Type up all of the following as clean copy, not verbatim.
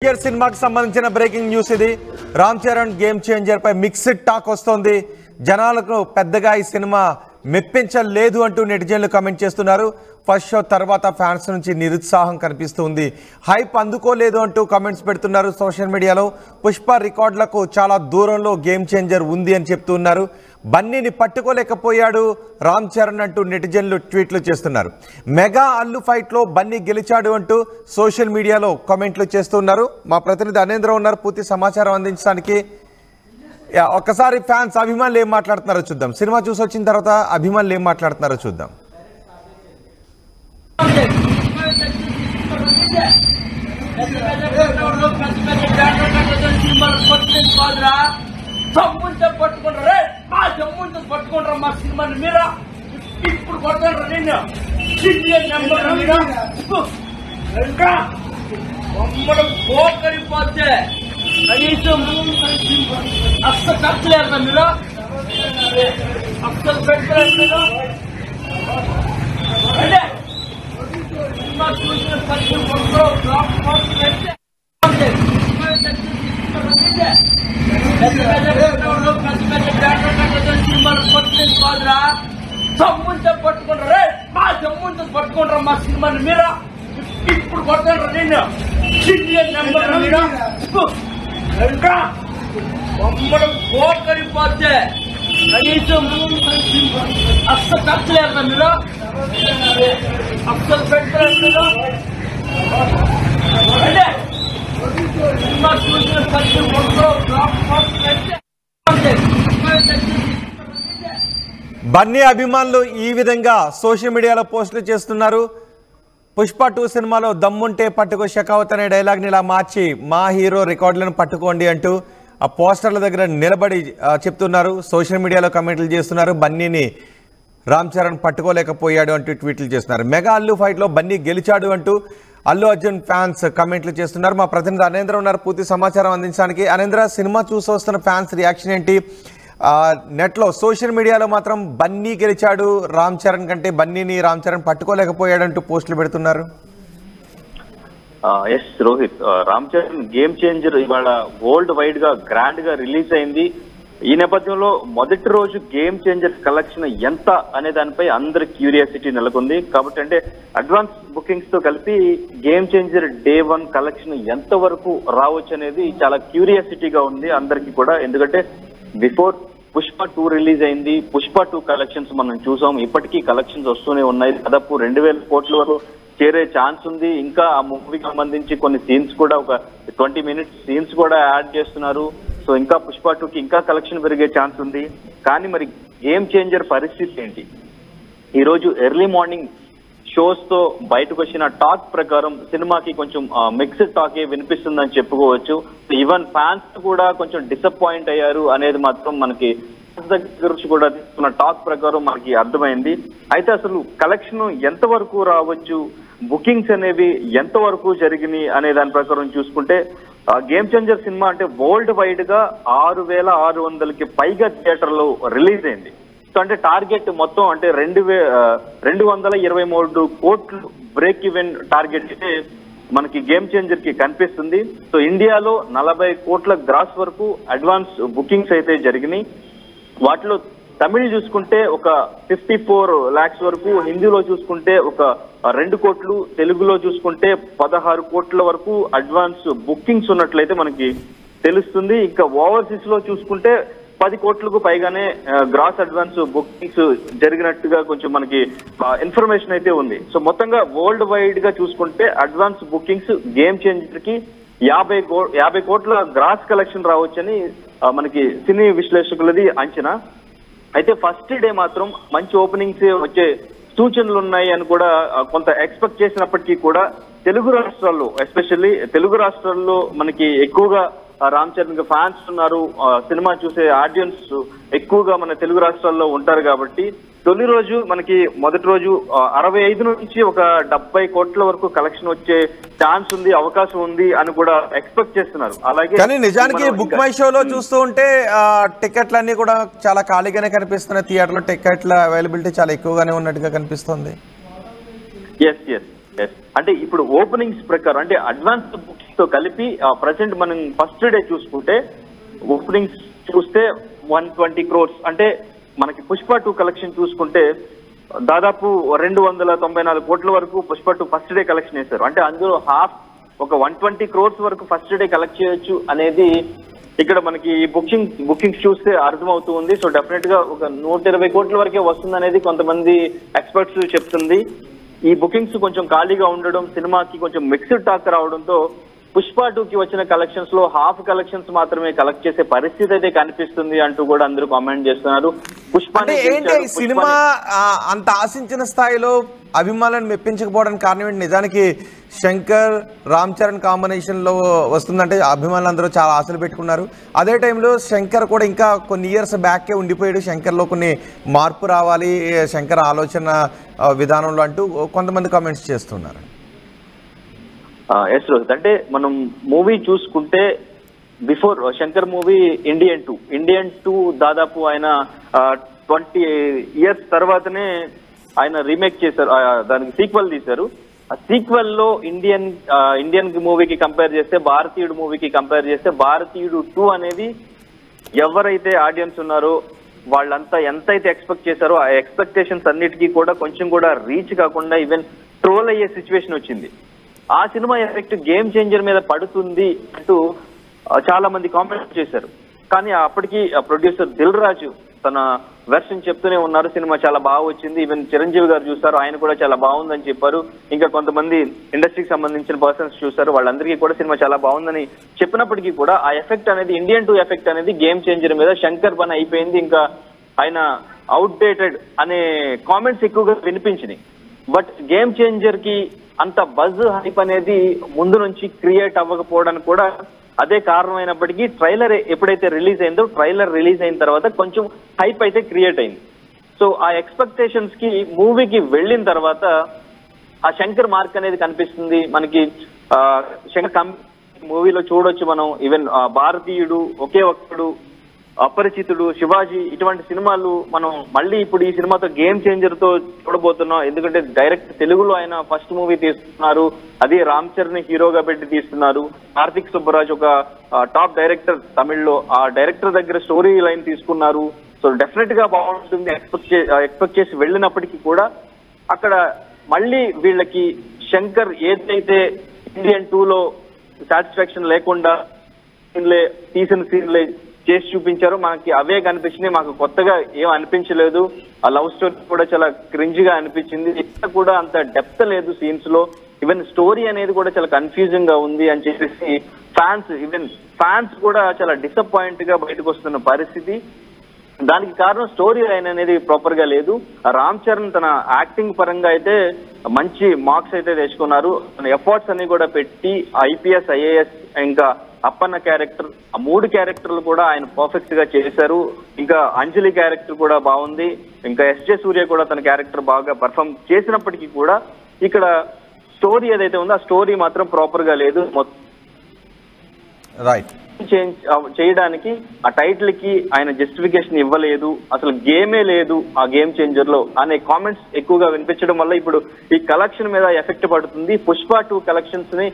సినిమాకి సంబంధించిన breaking news ఇది. రామ్ చరణ్ గేమ్ చేంజర్ పై మిక్స్డ్ టాక్ వస్తోంది. జనాలకు పెద్దగా ఈ సినిమా మెప్పించలేదు అంటూ నెటిజన్లు కామెంట్ చేస్తున్నారు. ఫస్ట్ షో తర్వాత ఫ్యాన్స్ నుంచి నిరుత్సాహం కనిపిస్తుంది. హైప్ అందుకోలేదు అంటూ కామెంట్స్ పెడుతున్నారు సోషల్ మీడియాలో. పుష్ప రికార్డులకు చాలా దూరంలో గేమ్ చేంజర్ ఉంది అని చెప్తున్నారు. బన్నీని పట్టుకోలేకపోయాడు రామ్ చరణ్ అంటూ నెటిజన్లు ట్వీట్లు చేస్తున్నారు. మెగా అల్లు ఫైట్లో బన్నీ గెలిచాడు అంటూ సోషల్ మీడియాలో కామెంట్లు చేస్తున్నారు. మా ప్రతినిధి అనేంద్ర ఉన్నారు పూర్తి సమాచారం అందించడానికి. ఒక్కసారి ఫ్యాన్స్ అభిమానులు ఏం మాట్లాడుతున్నారో చూద్దాం. సినిమా చూసి వచ్చిన తర్వాత అభిమానులు ఏం మాట్లాడుతున్నారో చూద్దాం. పట్టుకుంటారా మా సినిమాని మీరా ఇప్పుడు కొడతారా నేను ఇంకా బొమ్మడం పోకరిపోతే కనీసం అస్సలు ఖర్చులేరు మీరు అస్సలు పెట్టలేదు మీరు అంటే సినిమా చూసిన ప్రతి పట్టుకుంటారా మా జమ్ముంటే పట్టుకుంటారా మా సినిమాని మీరా ఇప్పుడు కొడతారా నేను మీరు ఇంకా బొమ్మడం పోకరిపోతే కనీసం అస్సలు ఖర్చులేరు మీరు అస్సలు పెట్టలేదు మీరు అంటే సినిమా చూసిన ప్రతి బన్నీ అభిమానులు ఈ విధంగా సోషల్ మీడియాలో పోస్టులు చేస్తున్నారు. పుష్ప 2 సినిమాలో దమ్ముంటే పట్టుకో షకావత్ అనే డైలాగ్ని ఇలా మార్చి మా హీరో రికార్డులను పట్టుకోండి అంటూ ఆ పోస్టర్ల దగ్గర నిలబడి చెప్తున్నారు. సోషల్ మీడియాలో కామెంట్లు చేస్తున్నారు. బన్నీని రామ్ చరణ్ పట్టుకోలేకపోయాడు అంటూ ట్వీట్లు చేస్తున్నారు. మెగా అల్లు ఫైట్లో బన్నీ గెలిచాడు అంటూ అల్లు అర్జున్ ఫ్యాన్స్ కామెంట్లు చేస్తున్నారు. మా ప్రతినిధి అనేంద్ర ఉన్నారు పూర్తి సమాచారం అందించడానికి. అనేంద్ర, సినిమా చూసి వస్తున్న ఫ్యాన్స్ రియాక్షన్ ఏంటి? నెట్లో సోషల్ మీడియాలో మాత్రం బన్నీ గెలిచాడు రామ్ చరణ్ కంటే, బన్నీని రామ్ చరణ్ పట్టుకోలేకపోయాడంటూ పోస్టులు పెడుతున్నారు. Yes Rohit, Ram Charan game changer ఇవాళ వరల్డ్ వైడ్ గా గ్రాండ్ గా రిలీజ్ అయింది. ఈ నేపథ్యంలో మొదటి రోజు గేమ్ చేంజర్ కలెక్షన్ ఎంత అనే దానిపై అందరి క్యూరియాసిటీ నెలకొంది. కాబట్టి అంటే అడ్వాన్స్ బుకింగ్స్ తో కలిపి గేమ్ చేంజర్ డే 1 కలెక్షన్ ఎంత వరకు రావచ్చు అనేది చాలా క్యూరియాసిటీగా ఉంది అందరికి కూడా. ఎందుకంటే బిఫోర్ పుష్ప 2 రిలీజ్ అయింది. పుష్ప 2 కలెక్షన్స్ మనం చూసాం. ఇప్పటికీ కలెక్షన్స్ వస్తూనే ఉన్నాయి. దాదాపు 2000 కోట్ల వరకు చేరే ఛాన్స్ ఉంది. ఇంకా ఆ మూవీకి సంబంధించి కొన్ని సీన్స్ కూడా ఒక 20 మినిట్స్ సీన్స్ కూడా యాడ్ చేస్తున్నారు. సో ఇంకా పుష్ప 2కి ఇంకా కలెక్షన్ పెరిగే ఛాన్స్ ఉంది. కానీ మరి గేమ్ చేంజర్ పరిస్థితి ఏంటి? ఈ రోజు ఎర్లీ మార్నింగ్ షోస్ తో బయటకు వచ్చిన టాక్ ప్రకారం సినిమాకి కొంచెం మిక్స్డ్ టాకే వినిపిస్తుందని చెప్పుకోవచ్చు. ఈవెన్ ఫ్యాన్స్ కూడా కొంచెం డిసప్పాయింట్ అయ్యారు అనేది మాత్రం మనకి దగ్గర నుంచి కూడా తీసుకున్న టాక్ ప్రకారం మనకి అర్థమైంది. అయితే అసలు కలెక్షన్ ఎంత వరకు రావచ్చు, బుకింగ్స్ అనేవి ఎంత వరకు జరిగినాయి అనే దాని ప్రకారం చూసుకుంటే గేమ్ చేంజర్ సినిమా అంటే వరల్డ్ వైడ్ గా 6600కి పైగా థియేటర్లో రిలీజ్ అయింది. సో అంటే టార్గెట్ మొత్తం అంటే 223 కోట్లు బ్రేక్ ఈవెన్ టార్గెట్ అయితే మనకి గేమ్ చేంజర్ కి కనిపిస్తుంది. సో ఇండియాలో 40 కోట్ల గ్రాస్ వరకు అడ్వాన్స్ బుకింగ్స్ అయితే జరిగినాయి. వాటిలో తమిళ్ చూసుకుంటే ఒక 54 lakhs వరకు, హిందీలో చూసుకుంటే ఒక 2 కోట్లు, తెలుగులో చూసుకుంటే 16 కోట్ల వరకు అడ్వాన్స్ బుకింగ్స్ ఉన్నట్లయితే మనకి తెలుస్తుంది. ఇంకా ఓవర్సీస్ లో చూసుకుంటే 10 కోట్లకు పైగానే గ్రాస్ అడ్వాన్స్ బుకింగ్స్ జరిగినట్టుగా కొంచెం మనకి ఇన్ఫర్మేషన్ అయితే ఉంది. సో మొత్తంగా వరల్డ్ వైడ్ గా చూసుకుంటే అడ్వాన్స్ బుకింగ్స్ గేమ్ చేంజర్ కి 50 కోట్ల గ్రాస్ కలెక్షన్ రావచ్చని మనకి సినీ విశ్లేషకులది అంచనా. అయితే ఫస్ట్ డే మాత్రం మంచి ఓపెనింగ్స్ వచ్చే సూచనలు ఉన్నాయి అని కూడా కొంత ఎక్స్పెక్ట్ చేసినప్పటికీ కూడా తెలుగు రాష్ట్రాల్లో, ఎస్పెషల్లీ తెలుగు రాష్ట్రాల్లో మనకి ఎక్కువగా రామ్ చరణ్ ఫ్యాన్స్ ఉన్నారు. సినిమా చూసే ఆడియన్స్ ఎక్కువగా మన తెలుగు రాష్ట్రాల్లో ఉంటారు. కాబట్టి తొలి రోజు మనకి మొదటి రోజు 65 నుంచి ఒక 70 కోట్ల వరకు కలెక్షన్ వచ్చే ఛాన్స్ ఉంది, అవకాశం ఉంది అని కూడా ఎక్స్పెక్ట్ చేస్తున్నారు. అలాగే కానీ నిజానికి బుక్ మై షోలో చూస్తూ ఉంటే టికెట్లన్నీ కూడా చాలా ఖాళీగానే కనిపిస్తున్నాయి. థియేటర్లో టికెట్ల అవైలబిలిటీ చాలా ఎక్కువగానే ఉన్నట్టుగా కనిపిస్తుంది. ఎస్ ఎస్ ఎస్ అంటే ఇప్పుడు ఓపెనింగ్స్ ప్రకారం అంటే అడ్వాన్స్ బుకింగ్ తో కలిపి ప్రజెంట్ మనం ఫస్ట్ డే చూసుకుంటే ఓపెనింగ్స్ చూస్తే 120 crores, అంటే మనకి పుష్ప 2 కలెక్షన్ చూసుకుంటే దాదాపు 294 కోట్ల వరకు పుష్ప 2 ఫస్ట్ డే కలెక్షన్ చేశారు. అంటే అందులో హాఫ్ ఒక 120 crores వరకు ఫస్ట్ డే కలెక్ట్ చేయొచ్చు అనేది ఇక్కడ మనకి బుకింగ్స్ చూస్తే అర్థమవుతూ ఉంది. సో డెఫినెట్ గా ఒక 120 కోట్ల వరకే వస్తుంది అనేది కొంతమంది ఎక్స్పర్ట్స్ చెప్తుంది. ఈ బుకింగ్స్ కొంచెం ఖాళీగా ఉండడం, సినిమాకి కొంచెం మిక్స్డ్ టాక్ రావడంతో పుష్ప 2కి వచ్చిన కలెక్షన్స్ లో హాఫ్ కలెక్షన్స్ మాత్రమే కలెక్ట్ చేసే పరిస్థితి అయితే కనిపిస్తుంది అంటూ కూడా అందరూ కామెంట్ చేస్తున్నారు. పుష్ప సినిమా అంత ఆశించిన స్థాయిలో అభిమానులను మెప్పించకపోవడానికి కారణం ఏంటి? నిజానికి శంకర్ రామ్ చరణ్ కాంబినేషన్ లో వస్తుందంటే అభిమానులు అందరూ చాలా ఆశలు పెట్టుకున్నారు. అదే టైంలో శంకర్ కూడా ఇంకా కొన్ని ఇయర్స్ బ్యాకే ఉండిపోయాడు. శంకర్ లో కొన్ని మార్పు రావాలి, శంకర్ ఆలోచన విధానంలో అంటూ కొంతమంది కామెంట్స్ చేస్తున్నారు. ఎస్ రోహిత్, అంటే మనం మూవీ చూసుకుంటే before Shankar movie Indian two దాదాపు ఆయన 20 years తర్వాతనే ఆయన రీమేక్ చేశారు, దానికి సీక్వెల్ తీశారు. ఆ సీక్వెల్ లో ఇండియన్ మూవీకి కంపేర్ చేస్తే, భారతీయుడు మూవీకి కంపేర్ చేస్తే భారతీయుడు 2 అనేది ఎవరైతే ఆడియన్స్ ఉన్నారో వాళ్ళంతా ఎంతైతే ఎక్స్పెక్ట్ చేశారో ఆ ఎక్స్పెక్టేషన్స్ అన్నిటికీ కూడా కొంచెం కూడా రీచ్ కాకుండా ఈవెన్ ట్రోల్ అయ్యే సిచ్యువేషన్ వచ్చింది. ఆ సినిమా ఎఫెక్ట్ గేమ్ చేంజర్ మీద పడుతుంది అంటూ చాలా మంది కామెంట్ చేశారు. కానీ అప్పటికి ప్రొడ్యూసర్ దిల్ రాజు తన వెర్షన్ చెప్తూనే ఉన్నారు, సినిమా చాలా బాగా వచ్చింది. ఈవెన్ చిరంజీవి గారు చూసారు, ఆయన కూడా చాలా బాగుందని చెప్పారు. ఇంకా కొంతమంది ఇండస్ట్రీకి సంబంధించిన పర్సన్స్ చూసారు, వాళ్ళందరికీ కూడా సినిమా చాలా బాగుందని చెప్పినప్పటికీ కూడా ఆ ఎఫెక్ట్ అనేది ఇండియన్ 2 ఎఫెక్ట్ అనేది గేమ్ చేంజర్ మీద శంకర్ పని అయిపోయింది, ఇంకా ఆయన అవుట్డేటెడ్ అనే కామెంట్స్ ఎక్కువగా వినిపించినాయి. బట్ గేమ్ చేంజర్ కి అంత బజ్ హైప్ అనేది ముందు నుంచి క్రియేట్ అవ్వకపోవడానికి కూడా అదే కారణమైనప్పటికీ ట్రైలర్ ఎప్పుడైతే రిలీజ్ అయిందో, ట్రైలర్ రిలీజ్ అయిన తర్వాత కొంచెం హైప్ అయితే క్రియేట్ అయింది. సో ఆ ఎక్స్పెక్టేషన్స్ కి మూవీకి వెళ్ళిన తర్వాత ఆ శంకర్ మార్క్ అనేది కనిపిస్తుంది మనకి. శంకర్ మూవీలో చూడొచ్చు మనం. ఈవెన్ భారతీయుడు, ఒకే ఒక్కడు, అపరిచితుడు, శివాజీ ఇటువంటి సినిమాలు మనం మళ్ళీ ఇప్పుడు ఈ సినిమాతో గేమ్ చేంజర్ తో చూడబోతున్నాం. ఎందుకంటే డైరెక్ట్ తెలుగులో ఆయన ఫస్ట్ మూవీ తీస్తున్నారు, అదే రామ్ చరణ్ హీరోగా పెట్టి తీస్తున్నారు. కార్తిక్ సుబ్బరాజ్ ఒక టాప్ డైరెక్టర్ తమిళ్లో, ఆ డైరెక్టర్ దగ్గర స్టోరీ లైన్ తీసుకున్నారు. సో డెఫినెట్ గా బాగుంటుంది ఎక్స్పెక్ట్ చేసి వెళ్ళినప్పటికీ కూడా అక్కడ మళ్ళీ వీళ్ళకి శంకర్ ఏదైతే ఇండియన్ 2లో సాటిస్ఫాక్షన్ లేకుండా తీసిన సీన్లే చేసి చూపించారు, మనకి అవే కనిపించినాయి. మాకు కొత్తగా ఏం అనిపించలేదు. ఆ లవ్ స్టోరీ కూడా చాలా క్రింజ్ గా అనిపించింది. ఇక్కడ కూడా అంత డెప్త్ లేదు సీన్స్ లో. ఈవెన్ స్టోరీ అనేది కూడా చాలా కన్ఫ్యూజింగ్ గా ఉంది అని చెప్పేసి ఫ్యాన్స్ కూడా చాలా డిసప్పాయింట్ గా బయటకు వస్తున్న పరిస్థితి. దానికి కారణం స్టోరీ లైన్ అనేది ప్రాపర్ గా లేదు. రామ్ చరణ్ తన యాక్టింగ్ పరంగా అయితే మంచి మార్క్స్ అయితే తెచ్చుకున్నారు. తన ఎఫర్ట్స్ అన్ని కూడా పెట్టి IPS, IAS ఇంకా అప్పన్న క్యారెక్టర్, ఆ 3 క్యారెక్టర్లు కూడా ఆయన పర్ఫెక్ట్ గా చేశారు. ఇంకా అంజలి క్యారెక్టర్ కూడా బాగుంది. ఇంకా SJ సూర్య కూడా తన క్యారెక్టర్ బాగా పర్ఫామ్ చేసినప్పటికీ కూడా ఇక్కడ స్టోరీ ఏదైతే ఉందో ఆ స్టోరీ మాత్రం ప్రాపర్ గా లేదు. రైట్, చేంజ్ చేయడానికి ఆ టైటిల్ కి ఆయన జస్టిఫికేషన్ ఇవ్వలేదు, అసలు గేమే లేదు ఆ గేమ్ చేంజర్ లో అనే కామెంట్స్ ఎక్కువగా వినిపించడం వల్ల ఇప్పుడు ఈ కలెక్షన్ మీద ఎఫెక్ట్ పడుతుంది. పుష్ప 2 కలెక్షన్స్ ని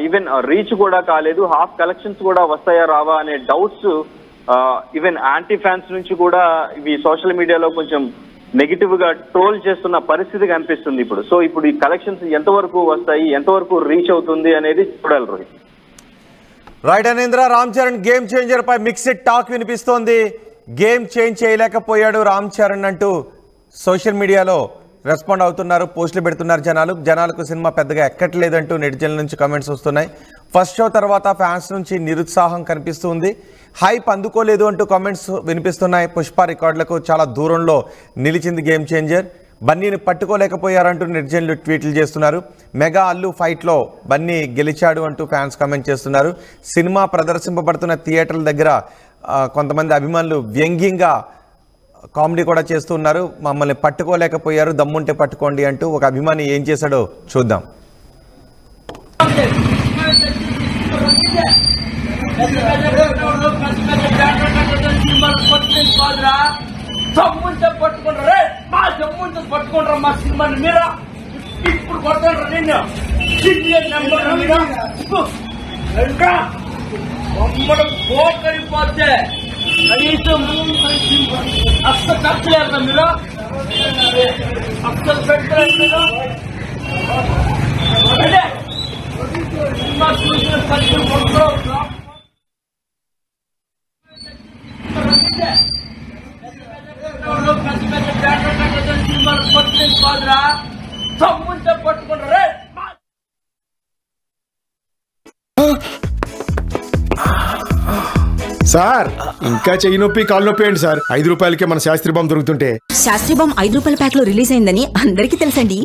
ఈవెన్ రీచ్ కూడా కాలేదు, హాఫ్ కలెక్షన్స్ కూడా వస్తాయా రావా అనే డౌట్స్ ఈవెన్ యాంటీ ఫ్యాన్స్ నుంచి కూడా ఇవి సోషల్ మీడియాలో కొంచెం నెగిటివ్ గా ట్రోల్ చేస్తున్న పరిస్థితి కనిపిస్తుంది ఇప్పుడు. సో ఇప్పుడు ఈ కలెక్షన్స్ ఎంతవరకు వస్తాయి, ఎంతవరకు రీచ్ అవుతుంది అనేది చూడాలి Rohit. Right అనేంద్ర, Ram Charan game changer పై మిక్స్డ్ టాక్ వినిపిస్తోంది. గేమ్ చేంజ్ చేయలేకపోయాడు రామ్ చరణ్ అంటూ సోషల్ మీడియాలో రెస్పాండ్ అవుతున్నారు, పోస్టులు పెడుతున్నారు జనాలకు సినిమా పెద్దగా ఎక్కట్లేదంటూ నెటిజన్ల నుంచి కామెంట్స్ వస్తున్నాయి. ఫస్ట్ షో తర్వాత ఫ్యాన్స్ నుంచి నిరుత్సాహం కనిపిస్తుంది, హైప్ అందుకోలేదు అంటూ కామెంట్స్ వినిపిస్తున్నాయి. పుష్ప రికార్డులకు చాలా దూరంలో నిలిచింది గేమ్ చేంజర్. బన్నీని పట్టుకోలేకపోయారంటూ నెటిజన్లు ట్వీట్లు చేస్తున్నారు. మెగా అల్లు ఫైట్లో బన్నీ గెలిచాడు అంటూ ఫ్యాన్స్ కామెంట్ చేస్తున్నారు. సినిమా ప్రదర్శింపబడుతున్న థియేటర్ల దగ్గర కొంతమంది అభిమానులు వ్యంగ్యంగా కామెడీ కూడా చేస్తున్నారు. మమ్మల్ని పట్టుకోలేకపోయారు, దమ్ముంటే పట్టుకోండి అంటూ ఒక అభిమాని ఏం చేశాడో చూద్దాం. జమ్ముంటే పట్టుకుంటారా, మా జమ్ముంటే పట్టుకుంటారా మా సినిమాని మీరా ఇప్పుడు కొడతారా నిన్ను నెంబర్ ఇంకా మమ్మల్ని పోతే కనీసం అస్సలు ఖర్చులేరు మీరు అస్సలు పెట్టలేదు మీరు అంటే సినిమా చూసిన ప్రతి ఒక్కరూ పెద్ద పెద్ద బ్యాటర్ సినిమాలు పట్టుకుని కాదురా తమ్ముంటే పట్టుకుంటారే. సార్ ఇంకా చెయ్యి నొప్పి కాలు నొప్పి ఏంటి సార్? 5 రూపాయలకే మన శాస్త్రి బాంబు దొరుకుతుంటే. శాస్త్రి బాంబ్ 5 రూపాయల ప్యాక్ లో రిలీజ్ అయిందని అందరికీ తెలుసండి.